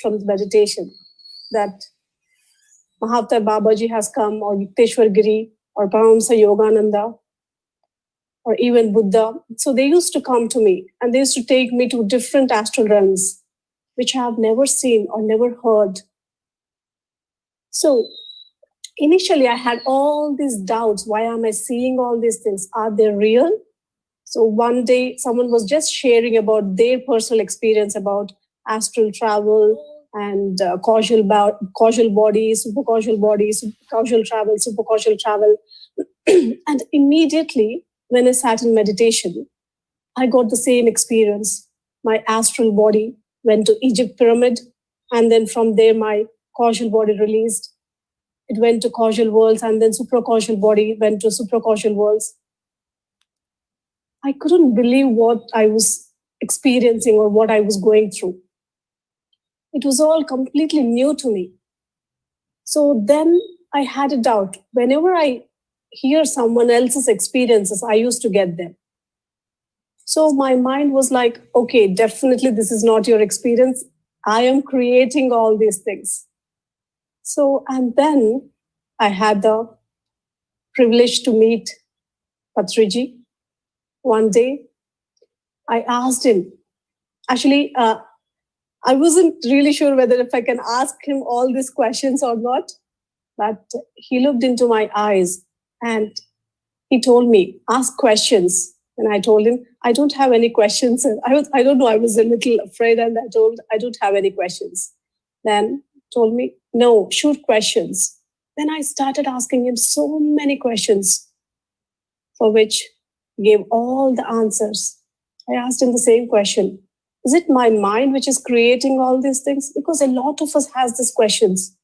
from the meditation that Mahavtar Babaji has come, or Yukteswar Giri, or Paramahamsa Yogananda, or even Buddha. So they used to come to me and they used to take me to different astral realms, which I have never seen or never heard. So initially I had all these doubts. Why am I seeing all these things? Are they real? So one day someone was just sharing about their personal experience about astral travel and causal body, supercausal body, causal travel, supercausal travel. And immediately when I sat in meditation, I got the same experience. My astral body went to Egypt pyramid, and then from there my causal body released. It went to causal worlds, and then supracausal body went to supracausal worlds. I couldn't believe what I was experiencing or what I was going through. It was all completely new to me. So then I had a doubt. Whenever I hear someone else's experiences, I used to get them. So my mind was like, okay, definitely this is not your experience. I am creating all these things. So, and then I had the privilege to meet Patriji. One day, I asked him, actually, I wasn't really sure whether if I can ask him all these questions or not, but he looked into my eyes and he told me, ask questions. And I told him, I don't have any questions. I don't know, I was a little afraid and I told, I don't have any questions. Then told me, no, shoot questions. Then I started asking him so many questions, for which he gave all the answers. I asked him the same question. Is it my mind which is creating all these things? Because a lot of us has these questions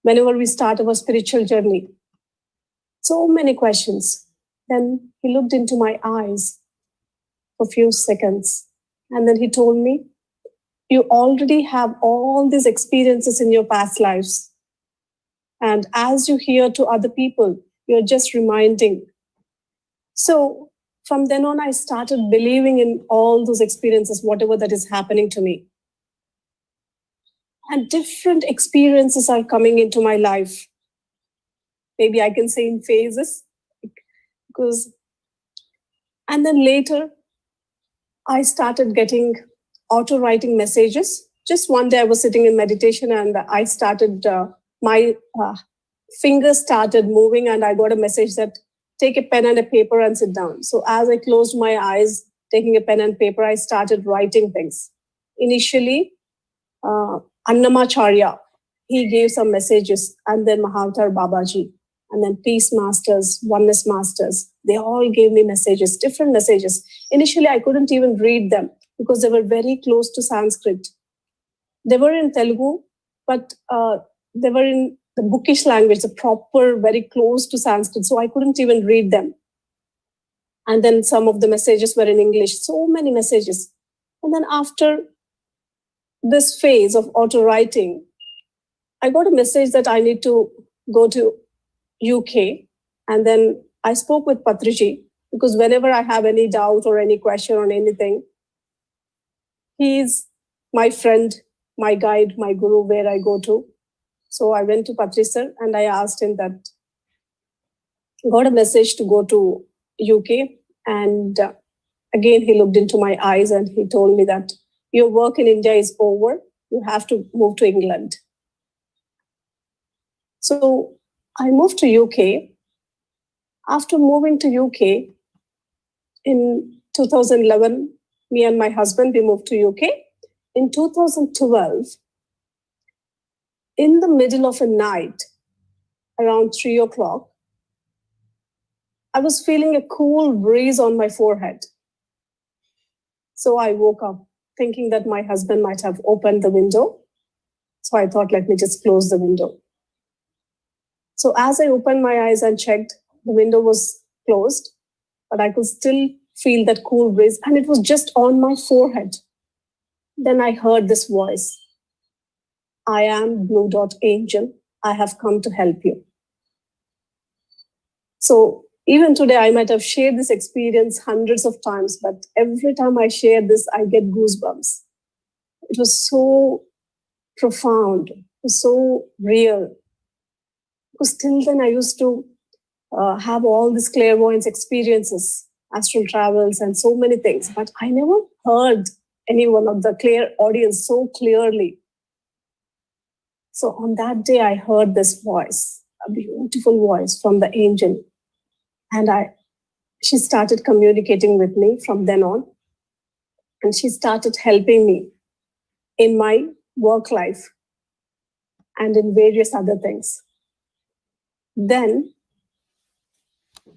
whenever we start our spiritual journey. So many questions. Then he looked into my eyes for a few seconds. And then he told me, you already have all these experiences in your past lives. And as you hear to other people, you're just reminding. So from then on, I started believing in all those experiences, whatever that is happening to me. And different experiences are coming into my life. Maybe I can say in phases. And then later, I started getting auto-writing messages. Just one day I was sitting in meditation and I started, my fingers started moving and I got a message that take a pen and a paper and sit down. So as I closed my eyes, taking a pen and paper, I started writing things. Initially, Annamacharya, he gave some messages, and then Mahavtar Babaji, and then Peace Masters, Oneness Masters, they all gave me messages, different messages. Initially, I couldn't even read them because they were very close to Sanskrit. They were in Telugu, but they were in the bookish language, the proper, very close to Sanskrit. So I couldn't even read them. And then some of the messages were in English, so many messages. And then after this phase of auto writing, I got a message that I need to go to UK. And then I spoke with Patriji because whenever I have any doubt or any question on anything, he's my friend, my guide, my guru, where I go to. So I went to Patri sir and I asked him that, got a message to go to UK. And again, he looked into my eyes and he told me that your work in India is over. You have to move to England. So I moved to UK. After moving to UK in 2011, me and my husband, we moved to UK. In 2012, in the middle of a night, around 3 o'clock, I was feeling a cool breeze on my forehead. So I woke up thinking that my husband might have opened the window. So I thought, let me just close the window. So as I opened my eyes and checked, the window was closed, but I could still feel that cool breeze and it was just on my forehead. Then I heard this voice. I am Blue Dot Angel. I have come to help you. So even today, I might have shared this experience hundreds of times, but every time I share this, I get goosebumps. it was so profound, it was so real. Because till then I used to have all these clairvoyance experiences, astral travels, and so many things, but I never heard any one of the clear audience so clearly. So on that day, I heard this voice, a beautiful voice from the angel, and she started communicating with me from then on, and she started helping me in my work life and in various other things. Then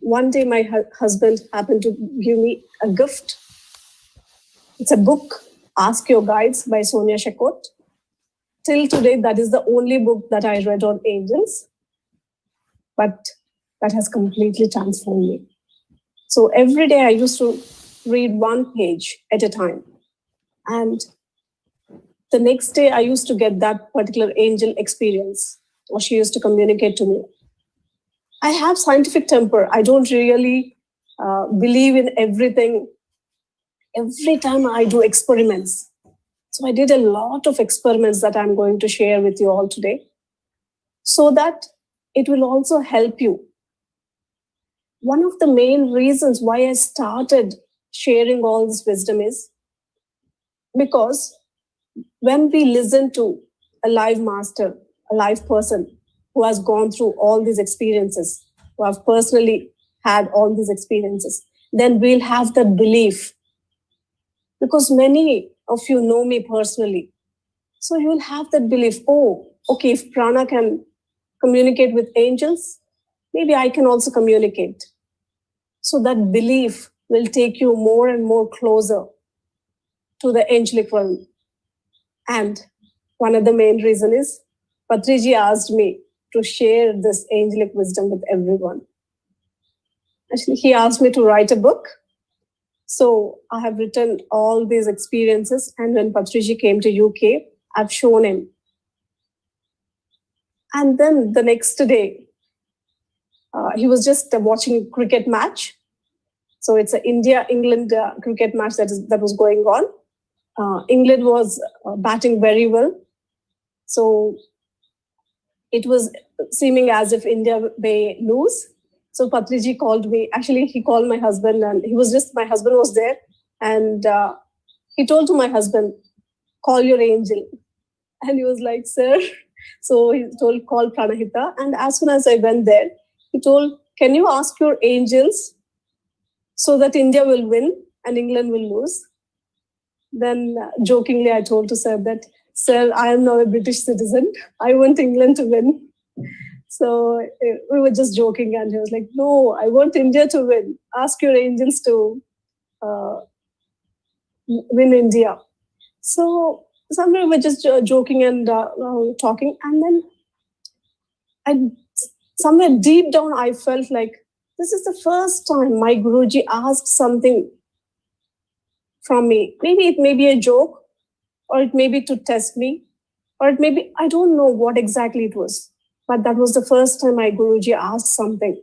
one day my husband happened to give me a gift. It's a book, Ask Your Guides by Sonia Shekot. Till today, that is the only book that I read on angels, but that has completely transformed me. So every day I used to read one page at a time. And the next day I used to get that particular angel experience, or she used to communicate to me. I have scientific temper. I don't really believe in everything. Every time I do experiments. So I did a lot of experiments that I'm going to share with you all today, so that it will also help you. One of the main reasons why I started sharing all this wisdom is because when we listen to a live master, a live person who has gone through all these experiences, who have personally had all these experiences, then we'll have that belief. Because many of you know me personally. So you'll have that belief, oh, okay, if Prana can communicate with angels, maybe I can also communicate. So that belief will take you more and more closer to the angelic realm. And one of the main reasons is Patriji asked me to share this angelic wisdom with everyone. Actually, he asked me to write a book. So I have written all these experiences, and when Patriji came to UK, I've shown him. And then the next day, he was just watching a cricket match. So it's an India-England cricket match that was going on. England was batting very well. So it was seeming as if India may lose. So Patriji called me. Actually, he called my husband, and my husband was there. And he told to my husband, call your angel. And he was like, sir. So he told, call Pranahitha. And as soon as I went there, he told, can you ask your angels so that India will win and England will lose? Then jokingly, I told to sir that, sir, I am now a British citizen. I want England to win. So we were just joking, and he was like, no, I want India to win. Ask your angels to win India. So somewhere we were just joking and talking. And then somewhere deep down, I felt like this is the first time my Guruji asked something from me. Maybe it may be a joke, or it may be to test me, or it may be, I don't know what exactly it was. But that was the first time my Guruji asked something.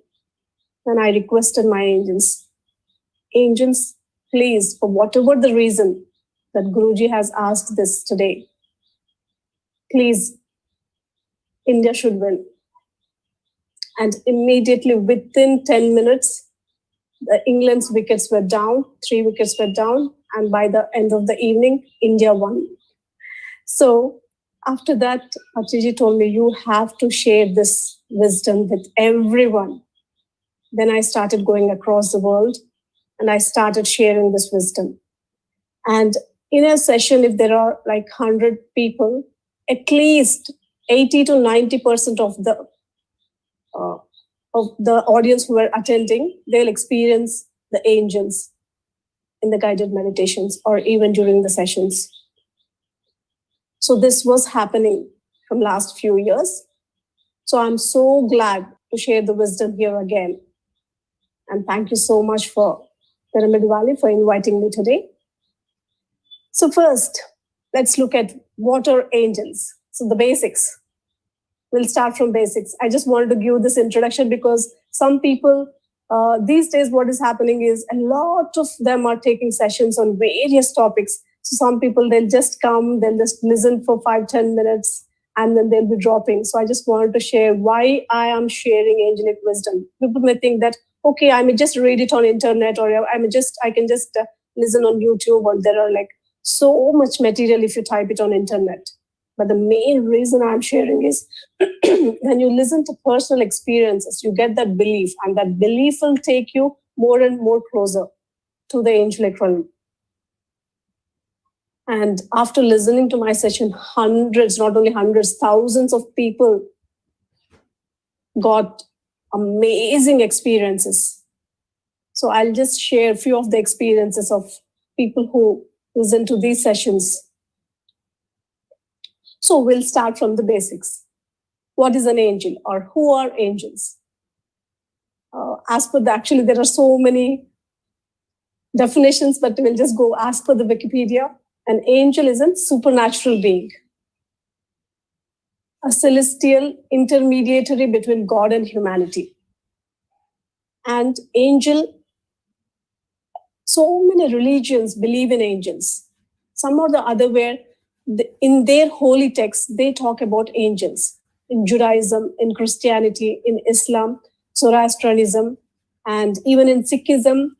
And I requested my angels, please, for whatever the reason that Guruji has asked this today, please, India should win. And immediately within 10 minutes, England's wickets were down, 3 wickets were down. And by the end of the evening, India won. So after that, Patriji told me, you have to share this wisdom with everyone. Then I started going across the world, and I started sharing this wisdom. And in a session, if there are like 100 people, at least 80 to 90% of the audience who were attending, they'll experience the angels in the guided meditations or even during the sessions. So this was happening from last few years. So I'm so glad to share the wisdom here again. And thank you so much for Pyramid Valley for inviting me today. So first, let's look at what are angels. So the basics. We'll start from basics. I just wanted to give this introduction because some people, these days what is happening is a lot of them are taking sessions on various topics. So some people, they'll just come, they'll just listen for 5-10 minutes, and then they'll be dropping. So I just wanted to share why I am sharing angelic wisdom. People may think that, okay, I may just read it on internet, or I can just listen on YouTube, or there are like so much material if you type it on internet. But the main reason I'm sharing is when you listen to personal experiences, you get that belief, and that belief will take you more and more closer to the angelic realm. And after listening to my session, hundreds, not only hundreds, thousands of people got amazing experiences. So I'll just share a few of the experiences of people who listen to these sessions. So we'll start from the basics. What is an angel, or who are angels? Actually, there are so many definitions, but we'll just go as per the Wikipedia. An angel is a supernatural being, a celestial intermediary between God and humanity. And angel, so many religions believe in angels. Some or the other where in their holy texts, they talk about angels. In Judaism, in Christianity, in Islam, Zoroastrianism, and even in Sikhism,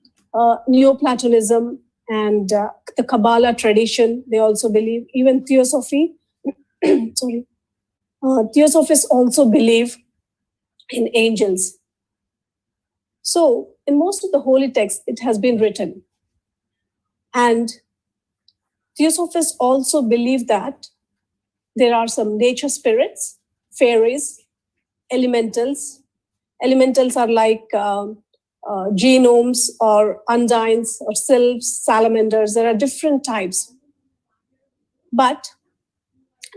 Neoplatonism, and the Kabbalah tradition, they also believe. Even Theosophy, Theosophists also believe in angels. So in most of the holy texts, it has been written. And Theosophists also believe that there are some nature spirits, fairies, elementals. Elementals are like genomes or undines or sylphs, salamanders. There are different types. But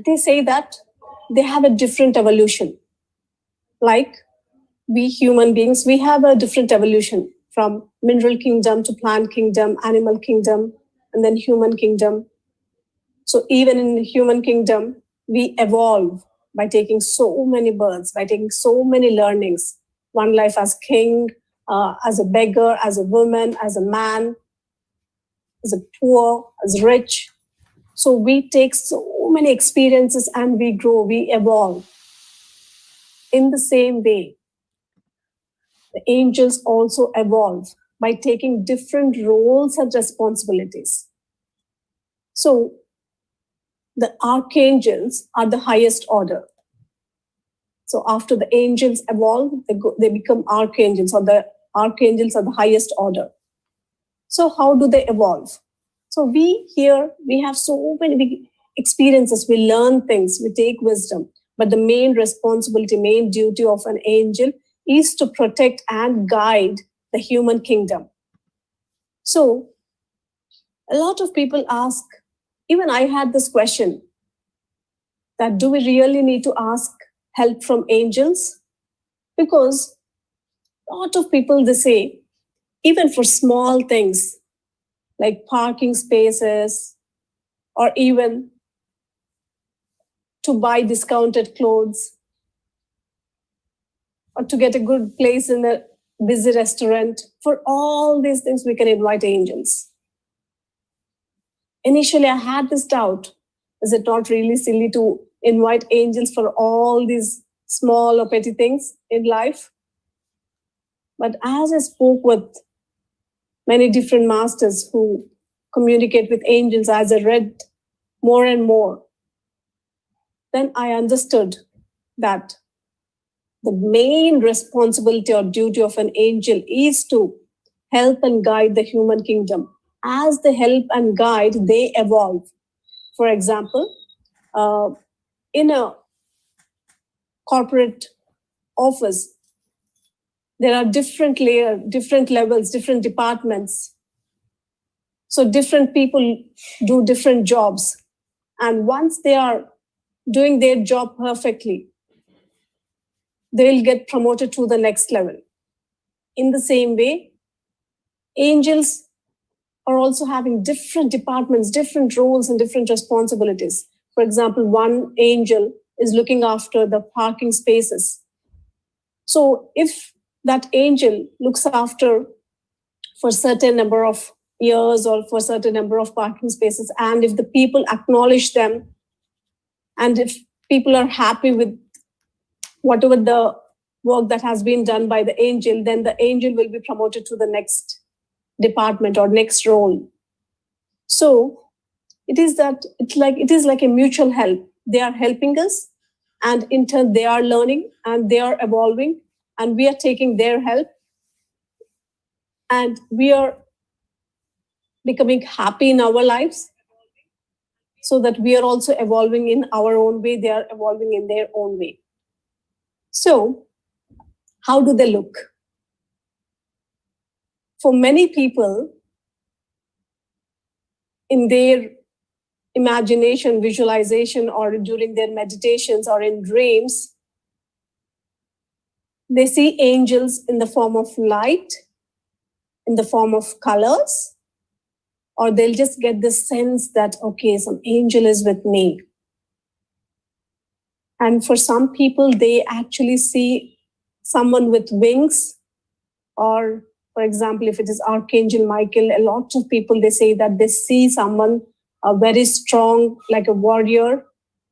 they say that they have a different evolution. Like we human beings, we have a different evolution from mineral kingdom to plant kingdom, animal kingdom, and then human kingdom. So even in the human kingdom, we evolve by taking so many births, by taking so many learnings. One life as king, as a beggar, as a woman, as a man, as a poor, as rich. So we take so many experiences and we grow, we evolve. In the same way, the angels also evolve by taking different roles and responsibilities. So the archangels are the highest order. So after the angels evolve, they become archangels, or the archangels are the highest order. So how do they evolve? So we have so many experiences, we learn things, we take wisdom, but the main responsibility, main duty of an angel is to protect and guide the human kingdom. So a lot of people ask, even I had this question, that do we really need to ask help from angels? Because a lot of people, they say, even for small things like parking spaces, or even to buy discounted clothes, or to get a good place in a busy restaurant, for all these things we can invite angels. Initially, I had this doubt. Is it not really silly to invite angels for all these small or petty things in life? But as I spoke with many different masters who communicate with angels, as I read more and more, then I understood that the main responsibility or duty of an angel is to help and guide the human kingdom. As they help and guide, they evolve. For example, in a corporate office, there are different layers, different levels, different departments. So different people do different jobs. And once they are doing their job perfectly, they'll get promoted to the next level. In the same way, angels are also having different departments, different roles, and different responsibilities. For example, one angel is looking after the parking spaces. So if that angel looks after for a certain number of years or for a certain number of parking spaces. And if the people acknowledge them, and if people are happy with whatever the work that has been done by the angel, then the angel will be promoted to the next department or next role. So it is like a mutual help. They are helping us, and in turn they are learning and they are evolving, and we are taking their help, and we are becoming happy in our lives, so that we are also evolving in our own way. They are evolving in their own way. So how do they look? For many people, in their imagination, visualization, or during their meditations or in dreams, they see angels in the form of light, in the form of colors, or they'll just get this sense that, okay, some angel is with me. And for some people, they actually see someone with wings, or for example, if it is Archangel Michael, a lot of people, they say that they see someone very strong, like a warrior,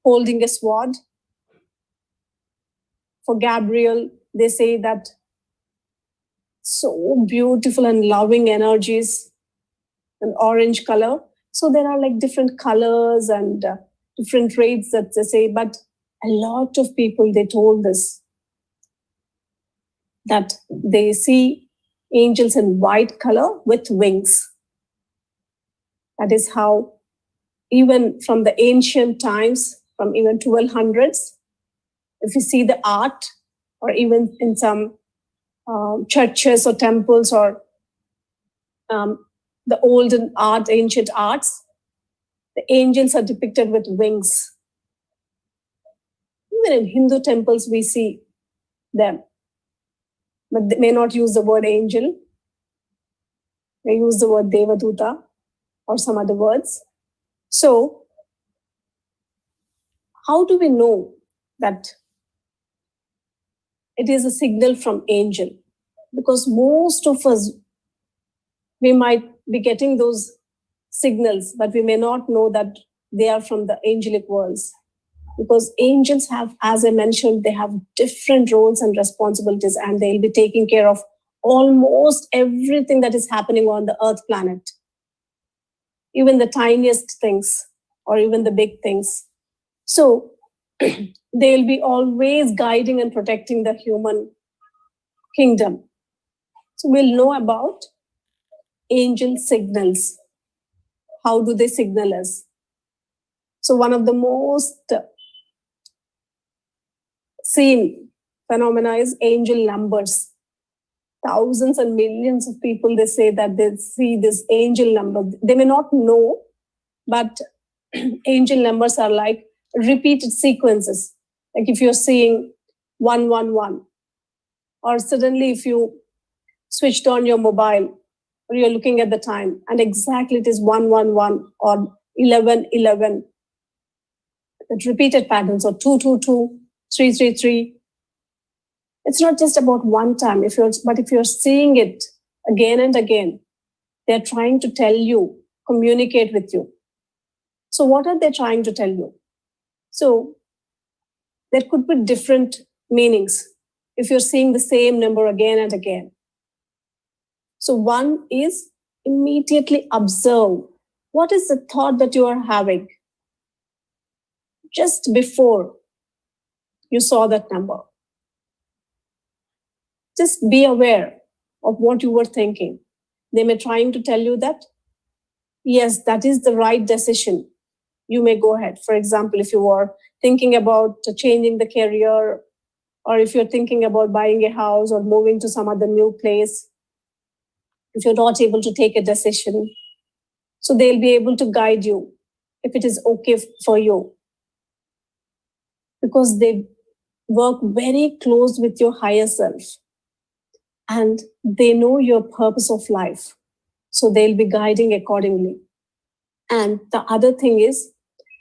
holding a sword. For Gabriel, they say that so beautiful and loving energies, an orange color. So there are like different colors and different traits that they say, but a lot of people, they told us that they see angels in white color with wings. That is how, even from the ancient times, from even 1200s, if you see the art, or even in some churches or temples, or the olden art, ancient arts, the angels are depicted with wings. Even in Hindu temples, we see them. But they may not use the word angel. They use the word Devaduta or some other words. So, how do we know that it is a signal from angel? Because most of us, we might be getting those signals, but we may not know that they are from the angelic worlds. Because angels have, as I mentioned, they have different roles and responsibilities, and they'll be taking care of almost everything that is happening on the earth planet. Even the tiniest things, or even the big things. So they'll be always guiding and protecting the human kingdom. So we'll know about angel signals. How do they signal us? So one of the most seen phenomena is angel numbers. Thousands and millions of people, they say that they see this angel number. They may not know, but angel numbers are like repeated sequences. Like if you're seeing 111, or suddenly if you switched on your mobile, or you're looking at the time, and exactly it is 111 or 1111, that repeated patterns, or 222, 333. It's not just about one time, but if you're seeing it again and again, they're trying to tell you, communicate with you. So what are they trying to tell you? So there could be different meanings if you're seeing the same number again and again. So one is immediately observe. What is the thought that you are having just before you saw that number? Just be aware of what you were thinking. They may trying to tell you that, yes, that is the right decision. You may go ahead. For example, if you are thinking about changing the career, or if you're thinking about buying a house or moving to some other new place, if you're not able to take a decision, so they'll be able to guide you if it is okay for you. Because they work very close with your higher self, and they know your purpose of life. So they'll be guiding accordingly. And the other thing is,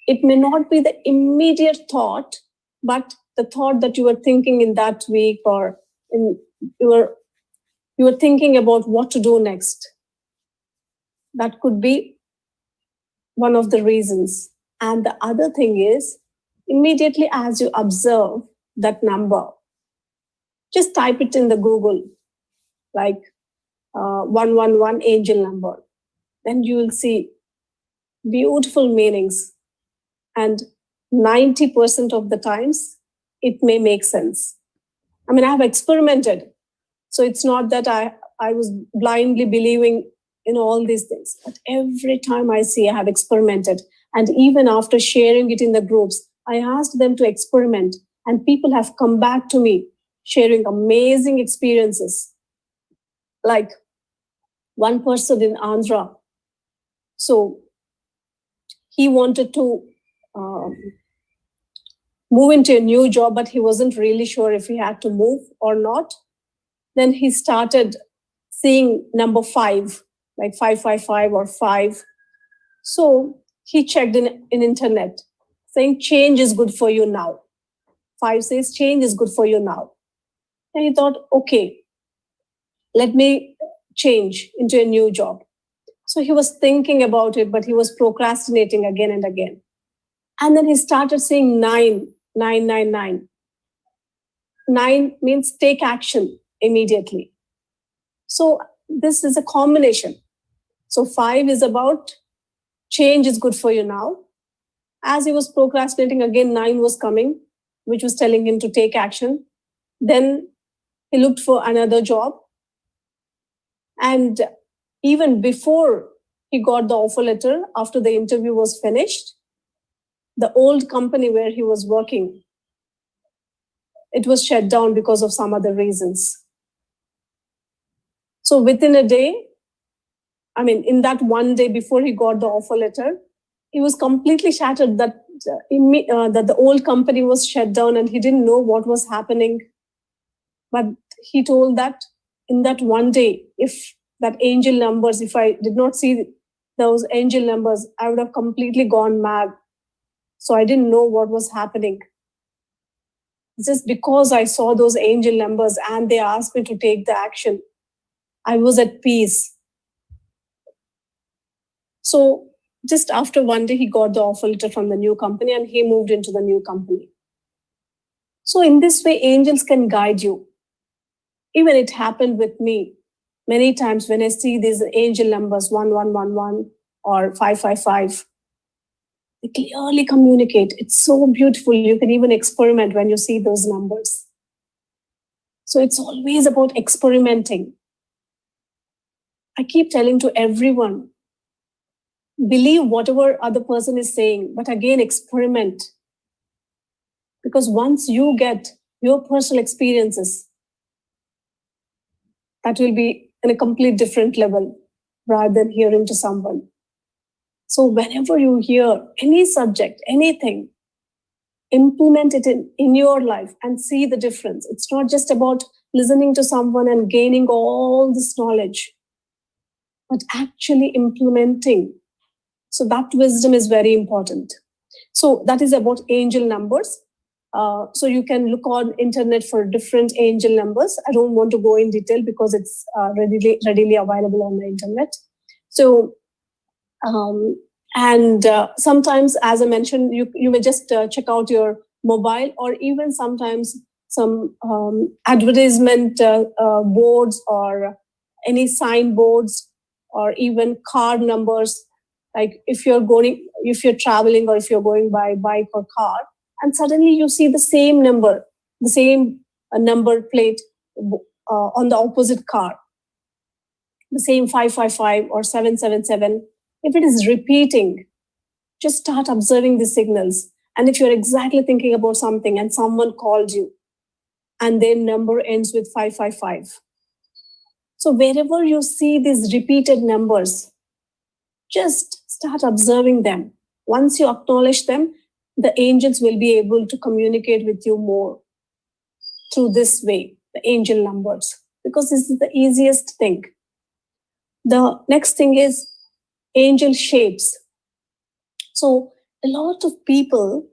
it may not be the immediate thought, but the thought that you were thinking in that week, or you were thinking about what to do next. That could be one of the reasons. And the other thing is, immediately as you observe that number, just type it in the Google, like 111 angel number. Then you will see beautiful meanings. And 90% of the times, it may make sense. I mean, I have experimented. So it's not that I was blindly believing in all these things. But every time I see, I have experimented. And even after sharing it in the groups, I asked them to experiment. And people have come back to me sharing amazing experiences. Like one person in Andhra. So he wanted to move into a new job, but he wasn't really sure if he had to move or not. Then he started seeing number 5, like 555 or 5. So he checked in internet saying change is good for you now. 5 says change is good for you now. And he thought, okay, let me change into a new job. So he was thinking about it, but he was procrastinating again and again. And then he started saying 9. 9 means take action immediately. So this is a combination. So 5 is about change is good for you now. As he was procrastinating, again 9 was coming, which was telling him to take action. Then he looked for another job. And even before he got the offer letter, after the interview was finished, the old company where he was working, it was shut down because of some other reasons. So within a day, I mean, in that one day before he got the offer letter, he was completely shattered that the old company was shut down and he didn't know what was happening. But he told that in that one day, if that angel numbers, if I did not see those angel numbers, I would have completely gone mad. So I didn't know what was happening. Just because I saw those angel numbers and they asked me to take the action, I was at peace. So just after one day, he got the offer letter from the new company and he moved into the new company. So in this way, angels can guide you. Even it happened with me many times when I see these angel numbers 1111 or 555. They clearly communicate. It's so beautiful. You can even experiment when you see those numbers. So it's always about experimenting. I keep telling to everyone, believe whatever other person is saying, but again, experiment. Because once you get your personal experiences, that will be in a complete different level rather than hearing to someone. So whenever you hear any subject, anything, implement it in your life and see the difference. It's not just about listening to someone and gaining all this knowledge, but actually implementing. So that wisdom is very important. So that is about angel numbers. So you can look on internet for different angel numbers. I don't want to go in detail because it's readily available on the internet. So, sometimes, as I mentioned, you may just check out your mobile, or even sometimes some advertisement boards or any signboards or even car numbers. Like if you're traveling or if you're going by bike or car, and suddenly you see the same number, the same number plate on the opposite car, the same 555 or 777. If it is repeating, just start observing the signals. And if you're exactly thinking about something and someone called you and their number ends with 555. So wherever you see these repeated numbers, just start observing them. Once you acknowledge them, the angels will be able to communicate with you more through this way, the angel numbers, because this is the easiest thing. The next thing is angel shapes. So a lot of people,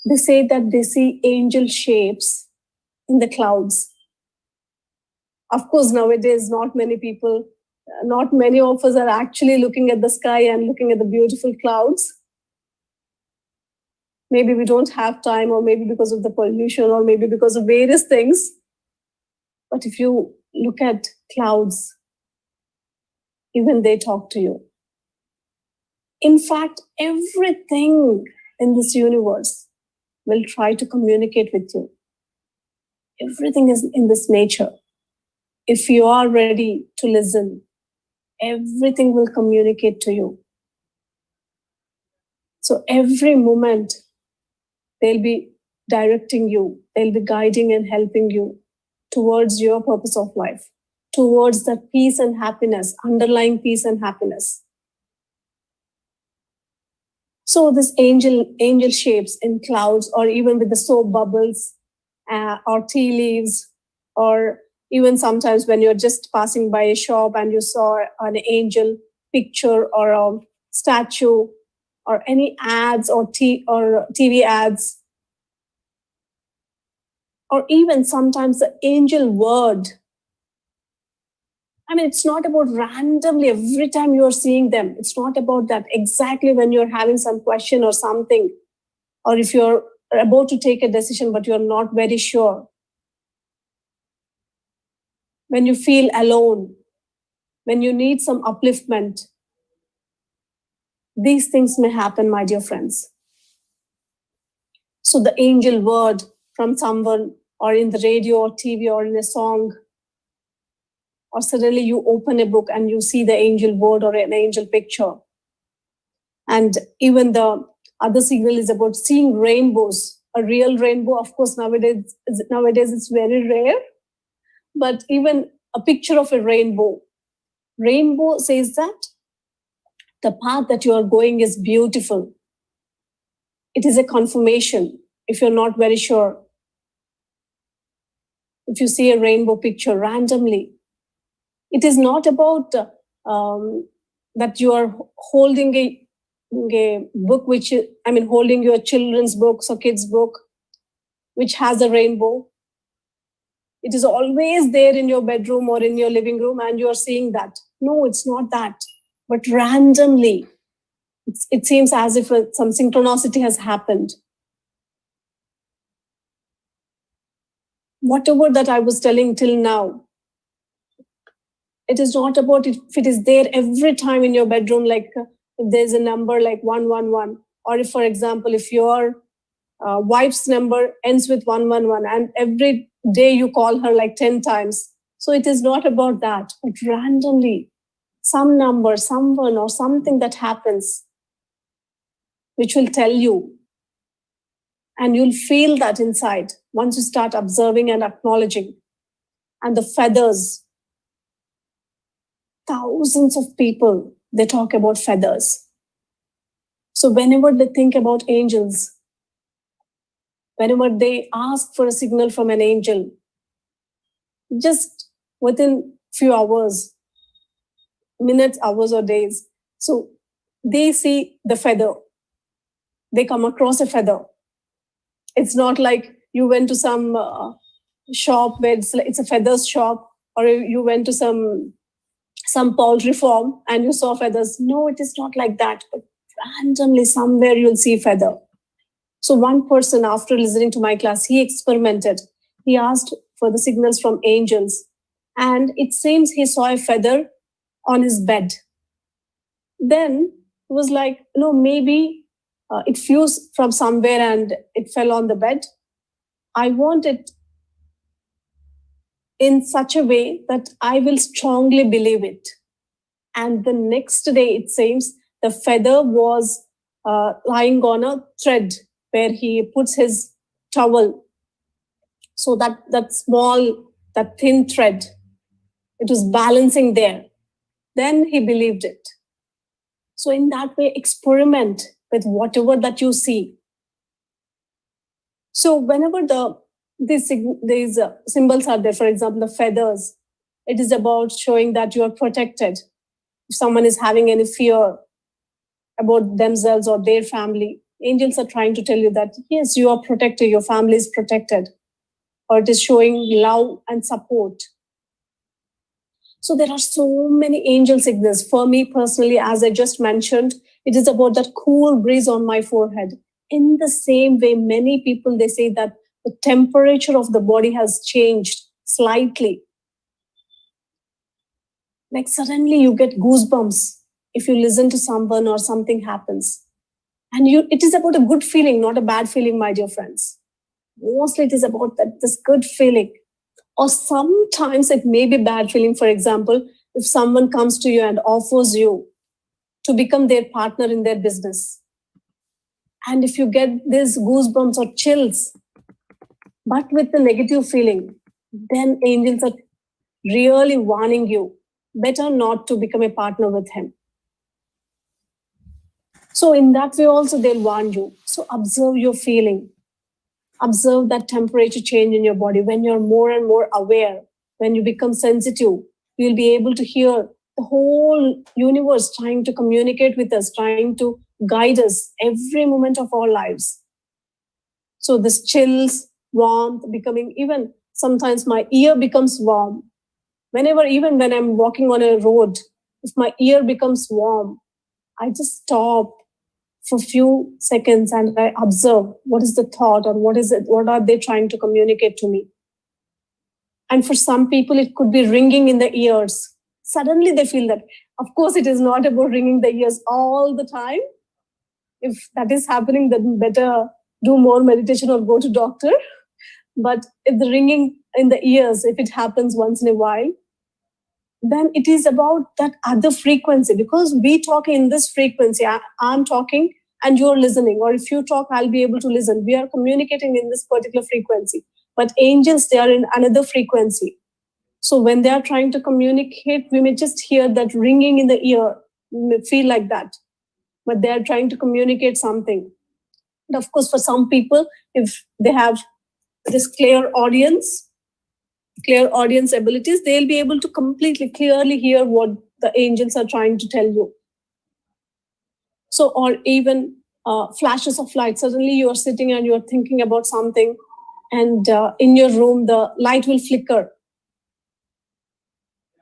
they say that they see angel shapes in the clouds. Of course, nowadays, not many people Not many of us are actually looking at the sky and looking at the beautiful clouds. Maybe we don't have time, or maybe because of the pollution, or maybe because of various things. But if you look at clouds, even they talk to you. In fact, everything in this universe will try to communicate with you. Everything is in this nature. If you are ready to listen, everything will communicate to you. So every moment, they'll be directing you, they'll be guiding and helping you towards your purpose of life, towards that peace and happiness, underlying peace and happiness. So this angel shapes in clouds, or even with the soap bubbles, or tea leaves, or even sometimes when you're just passing by a shop and you saw an angel picture or a statue, or any ads or TV ads, or even sometimes the angel word. I mean, it's not about randomly every time you're seeing them. It's not about that. Exactly when you're having some question or something, or if you're about to take a decision but you're not very sure, when you feel alone, when you need some upliftment, these things may happen, my dear friends. So the angel word from someone, or in the radio or TV or in a song, or suddenly you open a book and you see the angel word or an angel picture. And even the other signal is about seeing rainbows. A real rainbow, of course, nowadays it's very rare, but even a picture of a rainbow. Rainbow says that the path that you are going is beautiful. It is a confirmation if you're not very sure. If you see a rainbow picture randomly, it is not about that you are holding a book, holding your children's books or kids' book, which has a rainbow. It is always there in your bedroom or in your living room, and you are seeing that. No, it's not that. But randomly, it seems as if some synchronicity has happened. Whatever that I was telling till now, it is not about if it is there every time in your bedroom, like if there's a number like 111, or if, for example, if your wife's number ends with 111 and every day you call her like 10 times. So it is not about that, but randomly, some number, someone, or something that happens, which will tell you. And you'll feel that inside once you start observing and acknowledging. And the feathers, thousands of people, they talk about feathers. So whenever they think about angels, whenever they ask for a signal from an angel, just within few hours, minutes, hours, or days, so they see the feather. They come across a feather. It's not like you went to some shop where it's a feathers shop, or you went to some poultry farm and you saw feathers. No, it is not like that. But randomly somewhere you'll see feather. So one person, after listening to my class, he experimented. He asked for the signals from angels, and it seems he saw a feather on his bed. Then it was like, maybe it fused from somewhere and it fell on the bed. I want it in such a way that I will strongly believe it. And the next day, it seems the feather was lying on a thread where he puts his towel. So that small, that thin thread, it was balancing there. Then he believed it. So in that way, experiment with whatever that you see. So whenever these symbols are there, for example, the feathers, it is about showing that you are protected. If someone is having any fear about themselves or their family, angels are trying to tell you that, yes, you are protected, your family is protected, or it is showing love and support. So there are so many angel signals. For me personally, as I just mentioned, it is about that cool breeze on my forehead. In the same way, many people, they say that the temperature of the body has changed slightly. Like suddenly you get goosebumps if you listen to someone or something happens. And it is about a good feeling, not a bad feeling, my dear friends. Mostly it is about this good feeling. Or sometimes it may be bad feeling. For example, if someone comes to you and offers you to become their partner in their business, and if you get these goosebumps or chills, but with the negative feeling, then angels are really warning you better not to become a partner with him. So in that way also they'll warn you. So observe your feeling. Observe that temperature change in your body. When you're more and more aware, when you become sensitive, you'll be able to hear the whole universe trying to communicate with us, trying to guide us every moment of our lives. So this chills, warmth, becoming, even sometimes my ear becomes warm. Whenever, even when I'm walking on a road, if my ear becomes warm, I just stop for a few seconds and I observe what is the thought or what is it, what are they trying to communicate to me. And for some people, it could be ringing in the ears. Suddenly they feel that. Of course, it is not about ringing the ears all the time. If that is happening, then better do more meditation or go to doctor. But if the ringing in the ears, if it happens once in a while, then it is about that other frequency, because we talk in this frequency. I'm talking and you're listening, or if you talk, I'll be able to listen. We are communicating in this particular frequency. But angels, they are in another frequency. So when they are trying to communicate, we may just hear that ringing in the ear, we may feel like that. But they are trying to communicate something. And of course, for some people, if they have this clear audience abilities, they'll be able to completely clearly hear what the angels are trying to tell you. So, or even flashes of light. Suddenly you are sitting and you're thinking about something, and in your room, the light will flicker.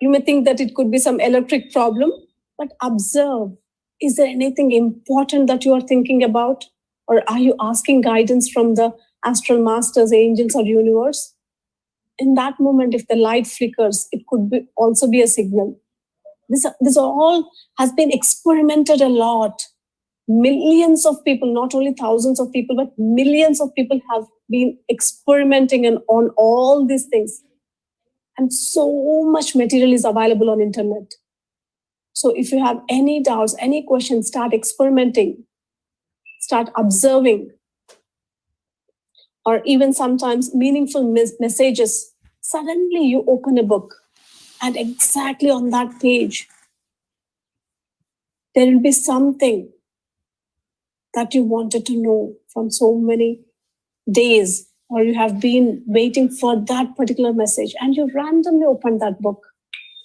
You may think that it could be some electric problem, but observe. Is there anything important that you are thinking about? Or are you asking guidance from the astral masters, angels, or universe? In that moment, if the light flickers, it could be also be a signal. This all has been experimented a lot. Millions of people, not only thousands of people, but millions of people have been experimenting on all these things. And so much material is available on internet. So if you have any doubts, any questions, start experimenting, start observing, or even sometimes meaningful messages. Suddenly you open a book, and exactly on that page, there will be something that you wanted to know from so many days, or you have been waiting for that particular message, and you randomly open that book.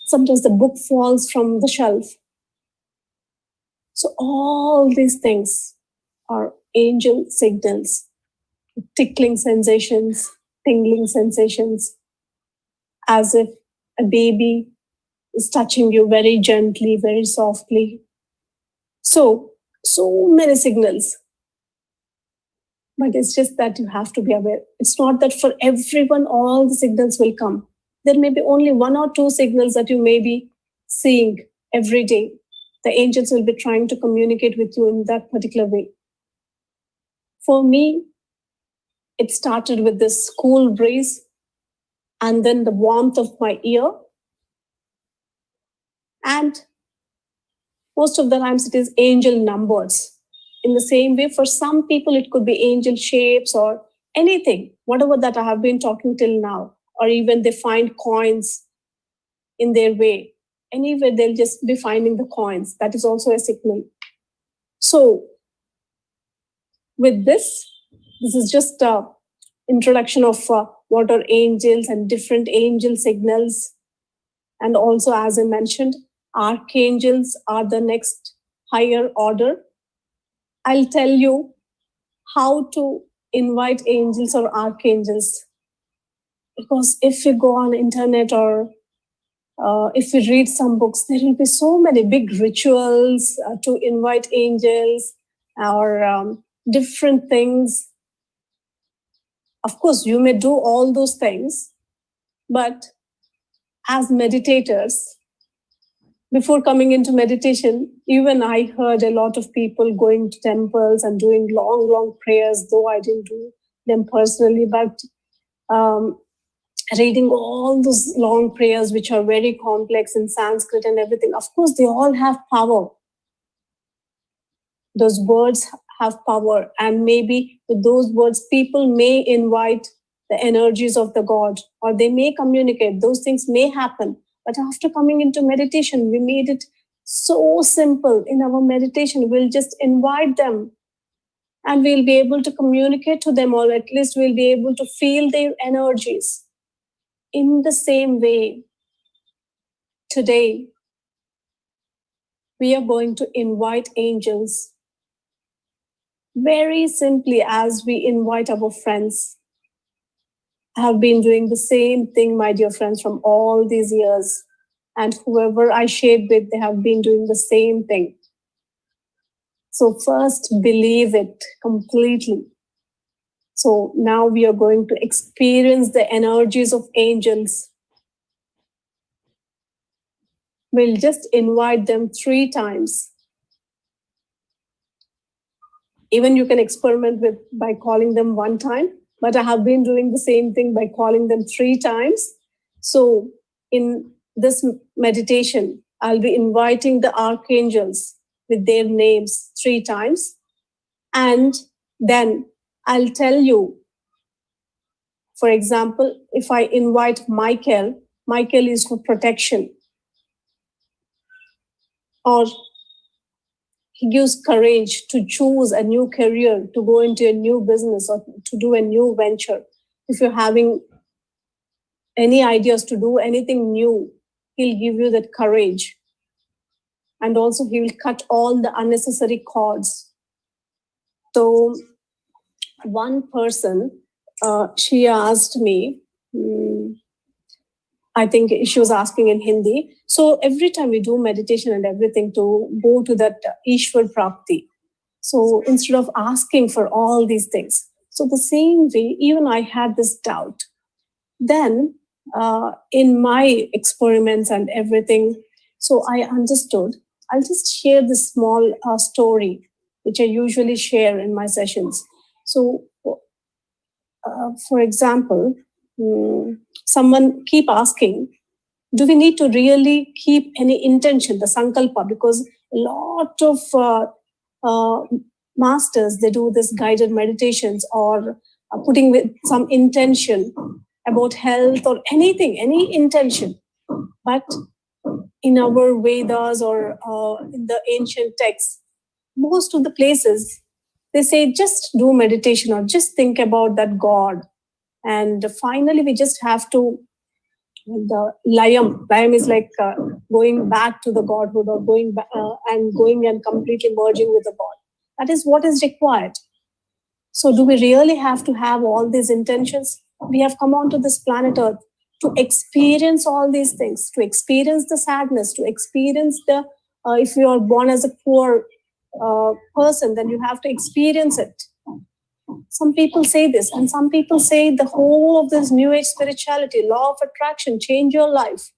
Sometimes the book falls from the shelf. So all these things are angel signals, tickling sensations, tingling sensations, as if a baby is touching you very gently, very softly. So many signals. But it's just that you have to be aware. It's not that for everyone all the signals will come. There may be only one or two signals that you may be seeing every day. The angels will be trying to communicate with you in that particular way. For me, it started with this cool breeze and then the warmth of my ear. And most of the times it is angel numbers. In the same way, for some people, it could be angel shapes or anything, whatever that I have been talking till now, or even they find coins in their way. Anyway, they'll just be finding the coins. That is also a signal. So with this is just an introduction of what are angels and different angel signals. And also, as I mentioned, archangels are the next higher order. I'll tell you how to invite angels or archangels. Because if you go on internet or if we read some books, there will be so many big rituals to invite angels or different things. Of course, you may do all those things, but as meditators, before coming into meditation, even I heard a lot of people going to temples and doing long, long prayers, though I didn't do them personally, but reading all those long prayers, which are very complex in Sanskrit and everything. Of course, they all have power. Those words have power, and maybe with those words, people may invite the energies of the God, or they may communicate. Those things may happen. But after coming into meditation, we made it so simple. In our meditation, we'll just invite them and we'll be able to communicate to them, or at least we'll be able to feel their energies. In the same way, today, we are going to invite angels very simply as we invite our friends. I have been doing the same thing, my dear friends, from all these years. And whoever I shared with, they have been doing the same thing. So first, believe it completely. So now we are going to experience the energies of angels. We'll just invite them 3 times. Even you can experiment with by calling them 1 time, but I have been doing the same thing by calling them 3 times. So in this meditation, I'll be inviting the archangels with their names 3 times. And then I'll tell you, for example, if I invite Michael, Michael is for protection. Or he gives courage to choose a new career, to go into a new business, or to do a new venture. If you're having any ideas to do anything new, he'll give you that courage. And also he will cut all the unnecessary cords. So one person, she asked me, I think she was asking in Hindi. So every time we do meditation and everything, to go to that Ishwar Prapti. So instead of asking for all these things, so the same way, even I had this doubt. Then in my experiments and everything, so I understood. I'll just share this small story, which I usually share in my sessions. So for example, someone keep asking, do we need to really keep any intention, the sankalpa? Because a lot of masters, they do this guided meditations or putting with some intention about health or anything, any intention. But in our Vedas or in the ancient texts, most of the places, they say just do meditation or just think about that God. And finally, we just have to, the layam is like going back to the Godhood, or going back and going and completely merging with the God. That is what is required. So do we really have to have all these intentions? We have come onto this planet Earth to experience all these things, to experience the sadness, to experience the, if you are born as a poor person, then you have to experience it. Some people say this, and some people say the whole of this new age spirituality, law of attraction, change your life.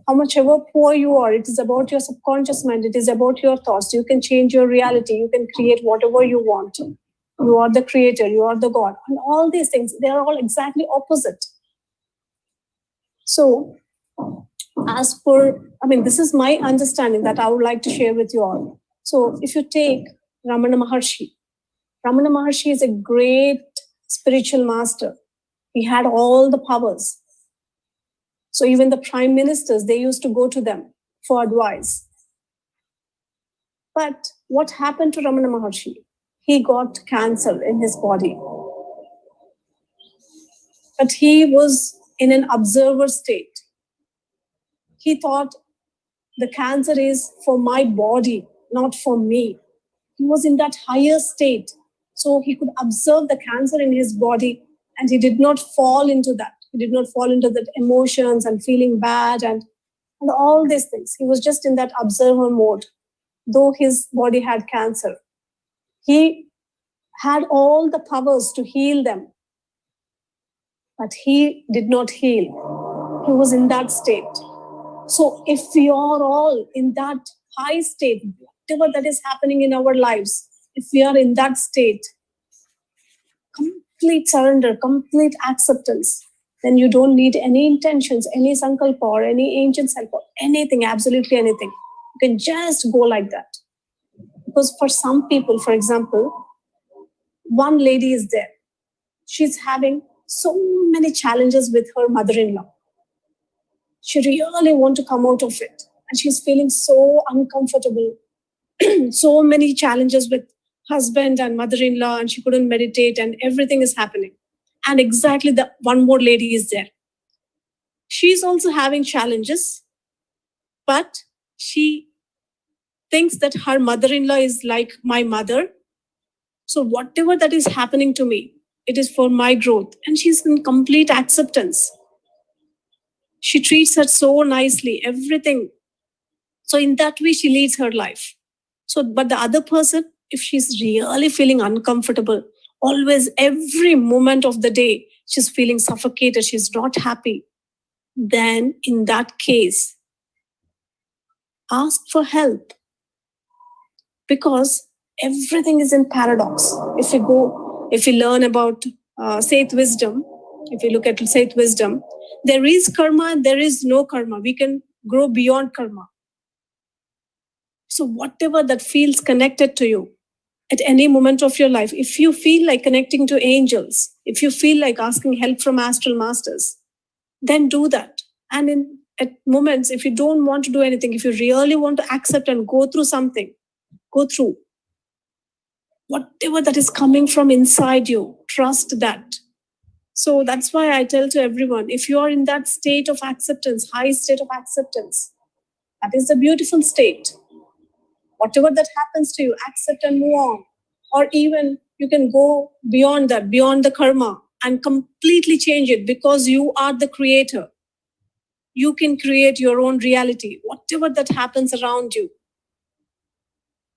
How much ever poor you are, it is about your subconscious mind, it is about your thoughts. You can change your reality, you can create whatever you want. You are the creator, you are the God. And all these things, they are all exactly opposite. So, as per, this is my understanding that I would like to share with you all. So, if you take Ramana Maharshi is a great spiritual master. He had all the powers. So even the prime ministers, they used to go to them for advice. But what happened to Ramana Maharshi? He got cancer in his body. But he was in an observer state. He thought the cancer is for my body, not for me. He was in that higher state. So he could observe the cancer in his body, and he did not fall into that. He did not fall into that emotions and feeling bad and all these things. He was just in that observer mode, though his body had cancer. He had all the powers to heal them, but he did not heal. He was in that state. So if we are all in that high state, whatever that is happening in our lives, if we are in that state, complete surrender, complete acceptance, then you don't need any intentions, any sankalpa or any ancient help or anything, absolutely anything. You can just go like that. Because for some people, for example, one lady is there. She's having so many challenges with her mother-in-law. She really wants to come out of it. And she's feeling so uncomfortable. So many challenges with husband and mother-in-law, and she couldn't meditate, and everything is happening. And exactly the one more lady is there. She's also having challenges, but she thinks that her mother-in-law is like my mother. So whatever that is happening to me, it is for my growth. And she's in complete acceptance. She treats her so nicely, everything. So in that way, she leads her life. So, but the other person, if she's really feeling uncomfortable, always every moment of the day, she's feeling suffocated, she's not happy, then in that case, ask for help. Because everything is in paradox. If we learn about Seth wisdom, if you look at Seth wisdom, there is karma and there is no karma. We can grow beyond karma. So whatever that feels connected to you at any moment of your life, if you feel like connecting to angels, if you feel like asking help from astral masters, then do that. And at moments, if you don't want to do anything, if you really want to accept and go through something, go through. Whatever that is coming from inside you, trust that. So that's why I tell to everyone, if you are in that state of acceptance, high state of acceptance, that is the beautiful state. Whatever that happens to you, accept and move on. Or even you can go beyond that, beyond the karma, and completely change it, because you are the creator. You can create your own reality. Whatever that happens around you,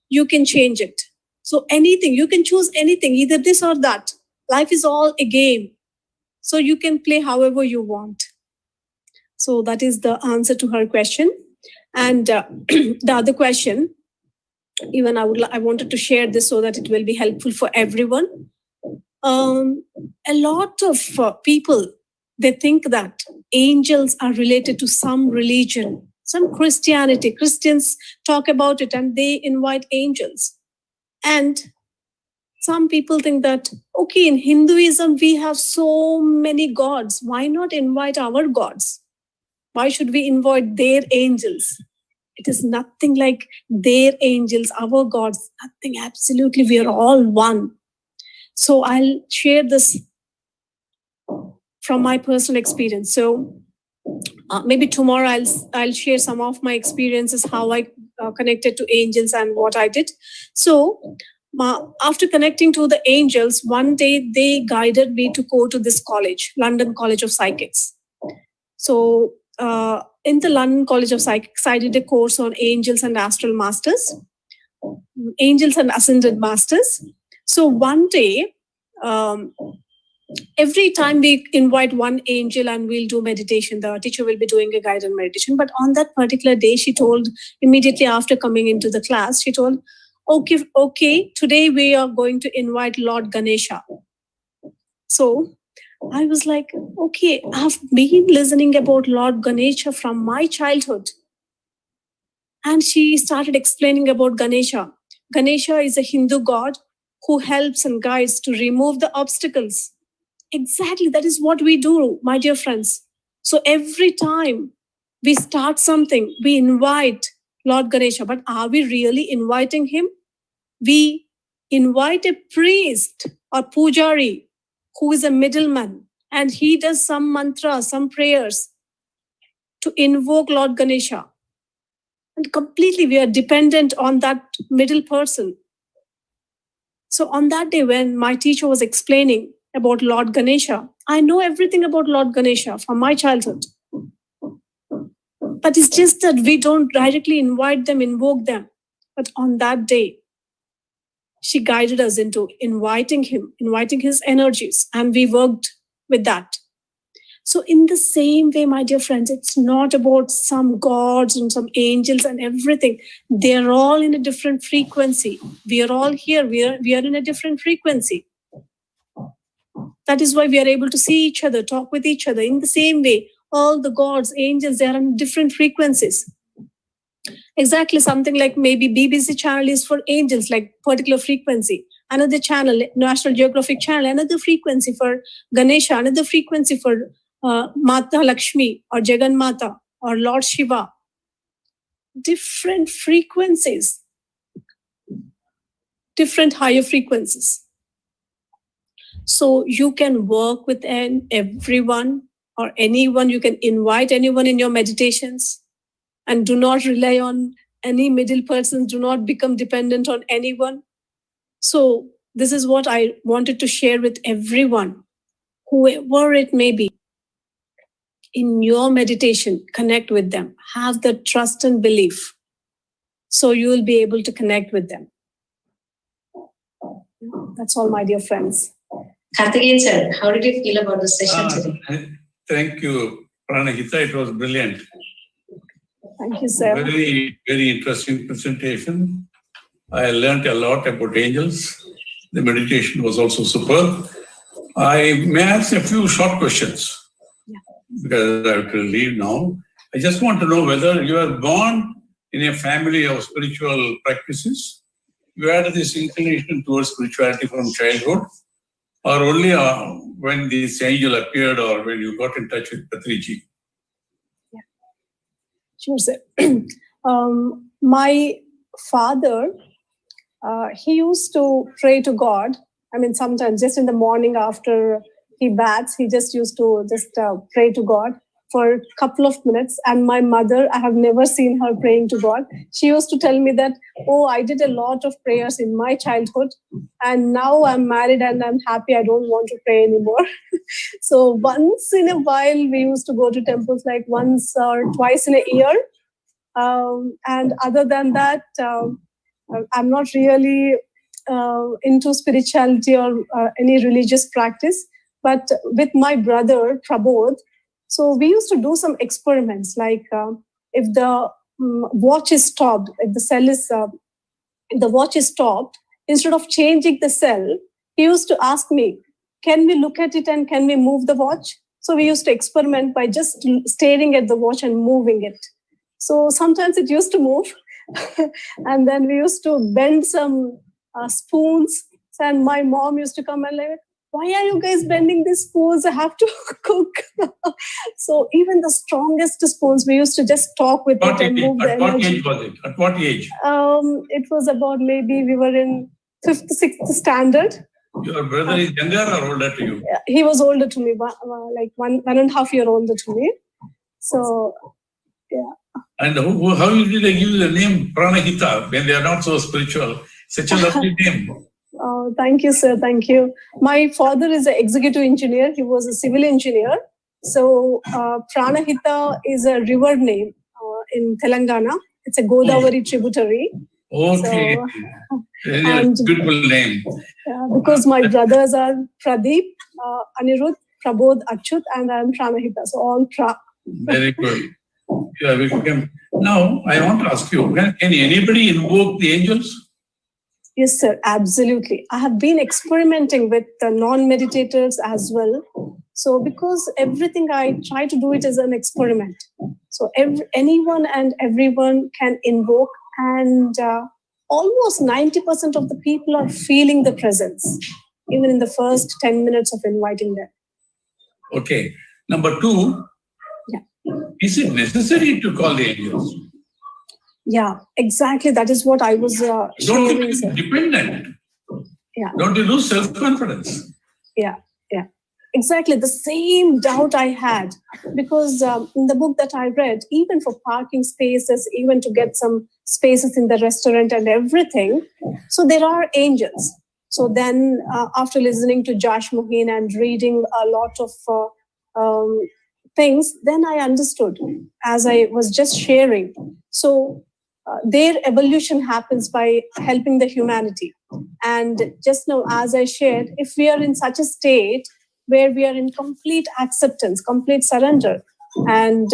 you can change it. So anything, you can choose anything, either this or that. Life is all a game. So you can play however you want. So that is the answer to her question. And the other question, even I wanted to share this so that it will be helpful for everyone. A lot of people, they think that angels are related to some religion, some Christianity. Christians talk about it and they invite angels. And some people think that, okay, in Hinduism, we have so many gods. Why not invite our gods? Why should we invite their angels? It is nothing like their angels, our gods, nothing, absolutely. We are all one. So I'll share this from my personal experience. So maybe tomorrow I'll share some of my experiences, how I connected to angels and what I did. So after connecting to the angels, one day they guided me to go to this college, London College of Psychics. So in the London College of Psychics, I did a course on angels and astral masters, angels and ascended masters. So one day, every time we invite one angel and we'll do meditation, the teacher will be doing a guided meditation. But on that particular day, she told, immediately after coming into the class, she told, okay, today we are going to invite Lord Ganesha. So I was like, okay, I've been listening about Lord Ganesha from my childhood. And she started explaining about Ganesha. Ganesha is a Hindu god who helps and guides to remove the obstacles. Exactly, that is what we do, my dear friends. So every time we start something, we invite Lord Ganesha. But are we really inviting him? We invite a priest or pujari who is a middleman, and he does some mantras, some prayers to invoke Lord Ganesha. And completely we are dependent on that middle person. So on that day when my teacher was explaining, about Lord Ganesha. I know everything about Lord Ganesha from my childhood. But it's just that we don't directly invite them, invoke them. But on that day, she guided us into inviting him, inviting his energies, and we worked with that. So in the same way, my dear friends, it's not about some gods and some angels and everything. They're all in a different frequency. We are all here. We are in a different frequency. That is why we are able to see each other, talk with each other. In the same way, all the gods, angels, they are on different frequencies. Exactly, something like maybe BBC channel is for angels, like particular frequency. Another channel, National Geographic channel, another frequency for Ganesha, another frequency for Mata Lakshmi or Jagan Mata or Lord Shiva. Different frequencies, different higher frequencies. So you can work with everyone or anyone. You can invite anyone in your meditations, and do not rely on any middle person. Do not become dependent on anyone. So this is what I wanted to share with everyone, whoever it may be. In your meditation, connect with them. Have the trust and belief. So you will be able to connect with them. That's all, my dear friends. Karthikeyan sir, how did you feel about the session today? Thank you, Pranahitha. It was brilliant. Thank you, sir. Very, very interesting presentation. I learned a lot about angels. The meditation was also superb. I may ask a few short questions. Because I have to leave now. I just want to know whether you are born in a family of spiritual practices, you had this inclination towards spirituality from childhood, or only when this angel appeared or when you got in touch with Patriji? Yeah. Sure, sir. My father, he used to pray to God. I mean, sometimes just in the morning after he baths, he just used to pray to God for a couple of minutes. And my mother, I have never seen her praying to God. She used to tell me that, oh, I did a lot of prayers in my childhood, and now I'm married and I'm happy. I don't want to pray anymore. So once in a while, we used to go to temples like once or twice in a year. And other than that, I'm not really into spirituality or any religious practice. But with my brother, Prabodh, so we used to do some experiments, like if the watch is stopped, if the cell is, if the watch is stopped, instead of changing the cell, he used to ask me, can we look at it and can we move the watch? So we used to experiment by just staring at the watch and moving it. So sometimes it used to move. And then we used to bend some spoons. And my mom used to come and like, why are you guys bending these spoons? I have to cook. So even the strongest spoons, we used to just talk with it and move the energy. At what age was it? At what age? It was about maybe we were in 5th, 6th standard. Your brother is younger or older to you? He was older to me, like 1.5 years older to me. So, yeah. And how did they give the name Pranahitha when they are not so spiritual? Such a lovely name. Oh, thank you, sir. Thank you. My father is an executive engineer. He was a civil engineer. So Pranahitha is a river name in Telangana. It's a Godavari tributary. Okay. So, and beautiful name. Because my brothers are Pradeep, Anirudh, Prabodh, Achyut, and I'm Pranahitha. So all Pra. Very good. Now, I want to ask you, can anybody invoke the angels? Yes, sir, absolutely. I have been experimenting with the non-meditators as well. So because everything I try to do it as an experiment. So anyone and everyone can invoke, and almost 90% of the people are feeling the presence, even in the first 10 minutes of inviting them. Okay. Number 2, is it necessary to call the angels? Yeah, exactly. That is what I was Don't sharing. you become dependent? Yeah. Don't you lose self-confidence? Yeah. Exactly. The same doubt I had, because in the book that I read, even for parking spaces, even to get some spaces in the restaurant and everything, so there are angels. So then after listening to Josh Moheen and reading a lot of things, then I understood as I was just sharing. So their evolution happens by helping the humanity. And just now, as I shared, if we are in such a state where we are in complete acceptance, complete surrender, and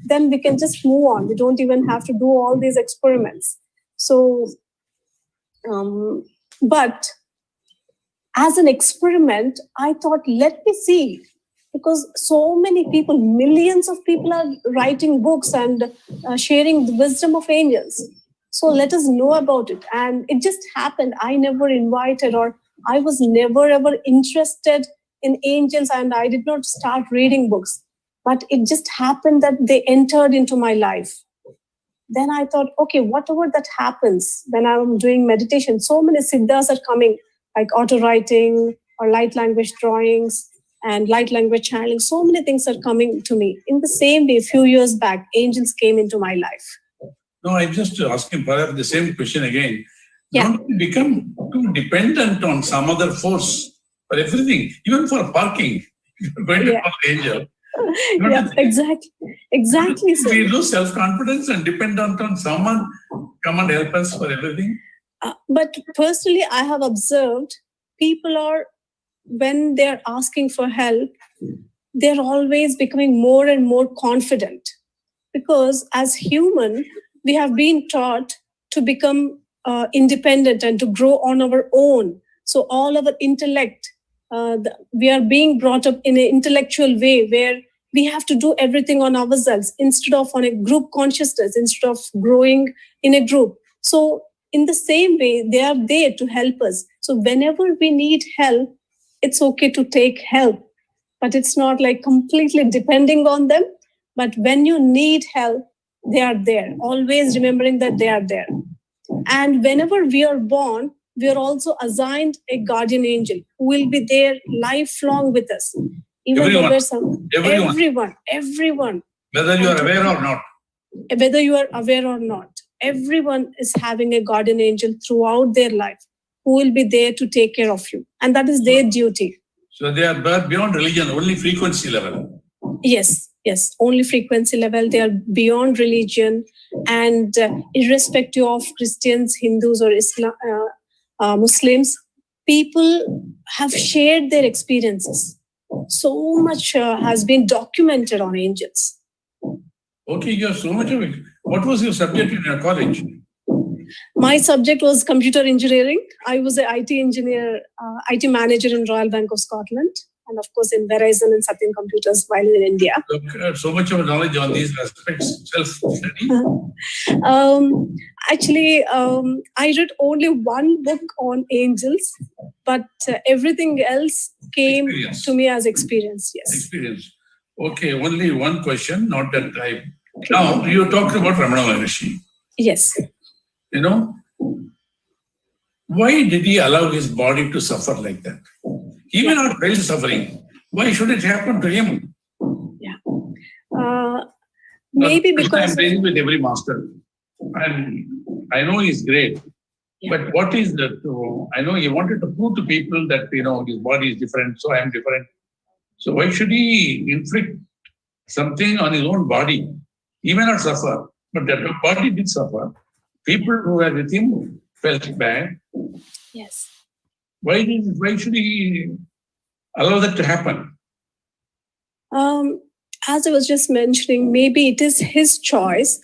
then we can just move on. We don't even have to do all these experiments. So, but as an experiment, I thought, let me see, because so many people, millions of people are writing books and sharing the wisdom of angels. So let us know about it. And it just happened. I never invited, or I was never ever interested in angels, and I did not start reading books. But it just happened that they entered into my life. Then I thought, okay, whatever that happens when I'm doing meditation, so many siddhas are coming, like auto writing or light language drawings and light language channeling. So many things are coming to me. In the same way, a few years back, angels came into my life. No, I'm just asking perhaps the same question again. Yeah. Don't we become too dependent on some other force for everything, even for parking? You're going to call the angel. Yeah, exactly. So we lose self-confidence and dependent on someone come and help us for everything. But personally, I have observed people are, when they're asking for help, they're always becoming more and more confident, because as human, we have been taught to become independent and to grow on our own. So all our intellect, we are being brought up in an intellectual way where we have to do everything on ourselves instead of on a group consciousness, instead of growing in a group. So in the same way, they are there to help us. So whenever we need help, it's okay to take help, but it's not like completely depending on them. But when you need help, they are there, always remembering that they are there. And whenever we are born, we are also assigned a guardian angel who will be there lifelong with us. Even Everyone. Everyone. Whether you are aware or not. Whether you are aware or not, everyone is having a guardian angel throughout their life who will be there to take care of you. And that is their duty. So they are beyond religion, only frequency level. Yes, only frequency level. They are beyond religion, and irrespective of Christians, Hindus, or Islam, Muslims, people have shared their experiences. So much has been documented on angels. Okay, you have so much of it. What was your subject in your college? My subject was computer engineering. I was an IT engineer, IT manager in Royal Bank of Scotland, and of course in Verizon and Satyam Computers while in India. So much of knowledge on these aspects, self-study? Actually, I read only one book on angels, but everything else came to me as experience. Yes. Experience. Okay, only one question, not that type. Now, you talked about Ramana Maharshi. Yes. You know, why did he allow his body to suffer like that? He may not feel suffering. Why should it happen to him? Yeah. Maybe because I'm dealing with every master, and I know he's great. Yeah. But what is that? I know he wanted to prove to people that his body is different, so I am different. So why should he inflict something on his own body? He may not suffer, but that body did suffer. People who were with him felt bad. Yes. Why should he allow that to happen? As I was just mentioning, maybe it is his choice,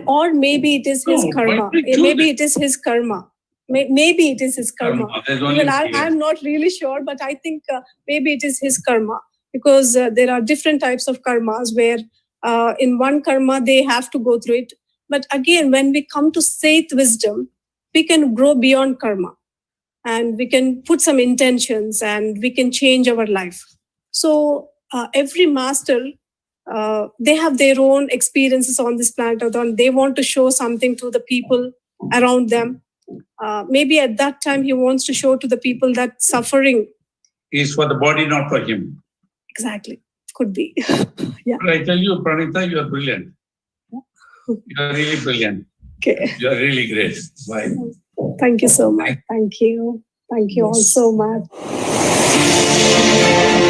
or maybe it is his karma. Maybe it is his karma. Maybe it is his karma. Even I'm not really sure, but I think maybe it is his karma, because there are different types of karmas where in one karma they have to go through it. But again, when we come to Seth wisdom, we can grow beyond karma, and we can put some intentions, and we can change our life. So every master, they have their own experiences on this planet, or they want to show something to the people around them. Maybe at that time he wants to show to the people that suffering is for the body, not for him. Exactly. Could be. Yeah. But I tell you, Pranahitha, you are brilliant. You are really brilliant. Okay. You are really great. Bye. Thank you so much. Thank you. Thank you all Yes. so much.